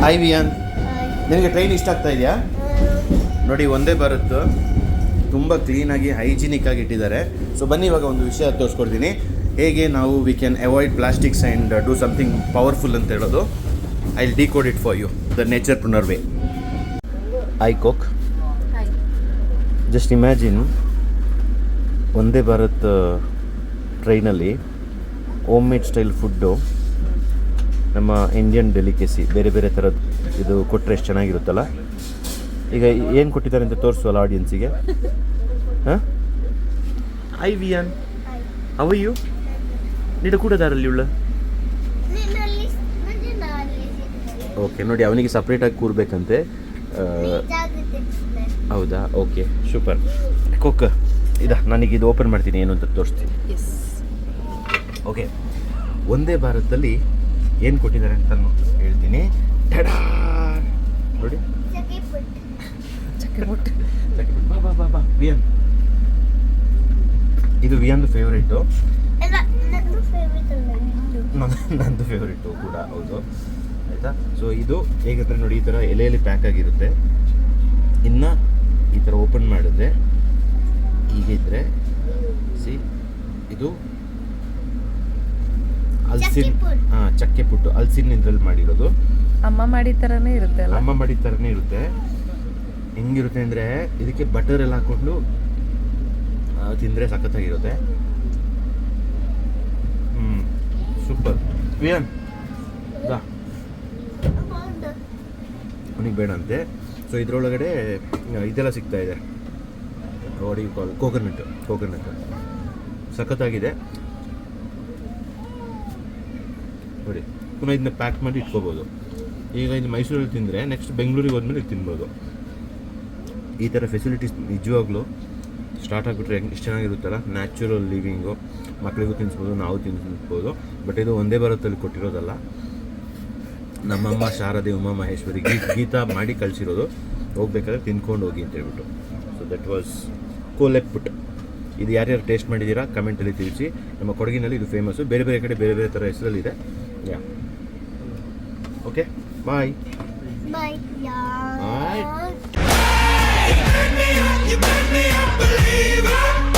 Hi ವಿಯಾನ್, ನಿನಗೆ train ಇಷ್ಟ ಆಗ್ತಾ ಇದೆಯಾ? ನೋಡಿ, ಒಂದೇ ಭಾರತ್ ತುಂಬ ಕ್ಲೀನಾಗಿ ಹೈಜಿನಿಕ್ ಆಗಿ ಇಟ್ಟಿದ್ದಾರೆ. ಸೊ ಬನ್ನಿ ಇವಾಗ ಒಂದು ವಿಷಯ ತೋರಿಸ್ಕೊಡ್ತೀನಿ, ಹೇಗೆ ನಾವು we can avoid plastics and do something powerful ಅಂತ ಹೇಳೋದು. I will decode it for you the nature pruner way. I coke. Just imagine, ಒಂದೇ ಭಾರತ್ ಟ್ರೈನಲ್ಲಿ ಹೋಮ್ ಮೇಡ್ ಸ್ಟೈಲ್ ಫುಡ್ಡು, ನಮ್ಮ ಇಂಡಿಯನ್ ಡೆಲಿಕೆಸಿ, ಬೇರೆ ಬೇರೆ ಥರದ್ದು ಇದು ಕೊಟ್ಟರೆ ಎಷ್ಟು ಚೆನ್ನಾಗಿರುತ್ತಲ್ಲ. ಈಗ ಏನು ಕೊಟ್ಟಿದ್ದಾರೆ ಅಂತ ತೋರಿಸುವಲ್ಲ ಆಡಿಯನ್ಸಿಗೆ. ಹಾಂ, ಐ ವಿಯಾನ್, ಹೌ ಯು? ನೀಡ ಕೂಡ ದಾರಲ್ಲಿ ಉಳ್ಳ. ಓಕೆ, ನೋಡಿ ಅವನಿಗೆ ಸಪ್ರೇಟಾಗಿ ಕೂರ್ಬೇಕಂತೆ. ಹೌದಾ? Okay, super. ಕೊಕ್ಕ ನನಗೆ ಇದು ಓಪನ್ ಮಾಡ್ತೀನಿ, ಏನು ಅಂತ ತೋರಿಸ್ತೀನಿ. ಓಕೆ, ಒಂದೇ ಭಾರತದಲ್ಲಿ ಏನು ಕೊಟ್ಟಿದ್ದಾರೆ ಅಂತ ಹೇಳ್ತೀನಿ. ನೋಡಿ, ಬಾ ವಿಯಾನ್, ಇದು ವಿಯಾನ್ದು ಫೇವ್ರೇಟು, ನಂದು ಫೇವ್ರೇಟು ಕೂಡ ಹೌದು. ಆಯಿತಾ? ಸೊ ಇದು ಹೇಗಂದರೆ ನೋಡಿ, ಈ ಥರ ಎಲೆಯಲ್ಲಿ ಪ್ಯಾಕ್ ಆಗಿರುತ್ತೆ. ಇನ್ನು ಈ ಥರ ಓಪನ್ ಮಾಡಿದ್ರೆ ಹೀಗಿದ್ರೆ ಸಿ, ಇದು ಹಲ್ಸಿನ್, ಚಕ್ಕೆ ಪುಟ್ಟು ಹಲ್ಸಿನ್ ಇದ್ರಲ್ಲಿ ಮಾಡಿರೋದು. ಅಮ್ಮ ಮಾಡಿದ ಥರನೇ ಇರುತ್ತೆ ಅಲ್ಲ? ಅಮ್ಮ ಮಾಡಿದ ಥರನೇ ಇರುತ್ತೆ. ಹೆಂಗಿರುತ್ತೆ ಅಂದರೆ, ಇದಕ್ಕೆ ಬಟರ್ ಎಲ್ಲ ಹಾಕ್ಕೊಂಡು ತಿಂದರೆ ಸಖತ್ತಾಗಿರುತ್ತೆ. ಸೂಪರ್. ವಿಯಾನ್ ಅವನಿಗೆ ಬೇಡ ಅಂತೆ. ಸೊ ಇದರೊಳಗಡೆ ಇದೆಲ್ಲ ಸಿಗ್ತಾ ಇದೆ, ನೋಡಿ, ಕೋಕೋನಟ್ ಸಖತ್ತಾಗಿದೆ ನೋಡಿ. ಪುನಃ ಇದನ್ನ ಪ್ಯಾಕ್ ಮಾಡಿ ಇಟ್ಕೋಬೋದು. ಈಗ ಇದು ಮೈಸೂರಲ್ಲಿ ತಿಂದರೆ ನೆಕ್ಸ್ಟ್ ಬೆಂಗಳೂರಿಗೆ ಹೋದ್ಮೇಲೆ ತಿನ್ಬೋದು. ಈ ಥರ ಫೆಸಿಲಿಟೀಸ್ ನಿಜವಾಗ್ಲೂ ಸ್ಟಾರ್ಟ್ ಆಗಿಬಿಟ್ರೆ ಎಷ್ಟು ಚೆನ್ನಾಗಿರುತ್ತಲ್ಲ. ನ್ಯಾಚುರಲ್ ಲಿವಿಂಗು, ಮಕ್ಕಳಿಗೂ ತಿನ್ನಿಸ್ಬೋದು, ನಾವು ತಿನ್ನಿಸ್ಬೋದು. ಬಟ್ ಇದು ಒಂದೇ ಭಾರತದಲ್ಲಿ ಕೊಟ್ಟಿರೋದಲ್ಲ, ನಮ್ಮಮ್ಮ ಶಾರದೆ ಉಮಾ ಮಹೇಶ್ವರಿ ಗೀತಾ ಮಾಡಿ ಕಳಿಸಿರೋದು. ಹೋಗ್ಬೇಕಾದ್ರೆ ತಿನ್ಕೊಂಡು ಹೋಗಿ ಅಂತ ಹೇಳ್ಬಿಟ್ಟು. ಸೊ ದಟ್ ವಾಸ್ ಕೋಲೆಪುಟ್. ಇದು ಯಾರ್ಯಾರು ಟೇಸ್ಟ್ ಮಾಡಿದ್ದೀರಾ ಕಮೆಂಟಲ್ಲಿ ತಿಳಿಸಿ. ನಮ್ಮ ಕೊಡಗಿನಲ್ಲಿ ಇದು ಫೇಮಸ್ಸು. ಬೇರೆ ಬೇರೆ ಕಡೆ ಬೇರೆ ಬೇರೆ ಥರ ಹೆಸರಲ್ಲಿದೆ. Yeah, okay, bye. Bye. Bye. You make me a believer.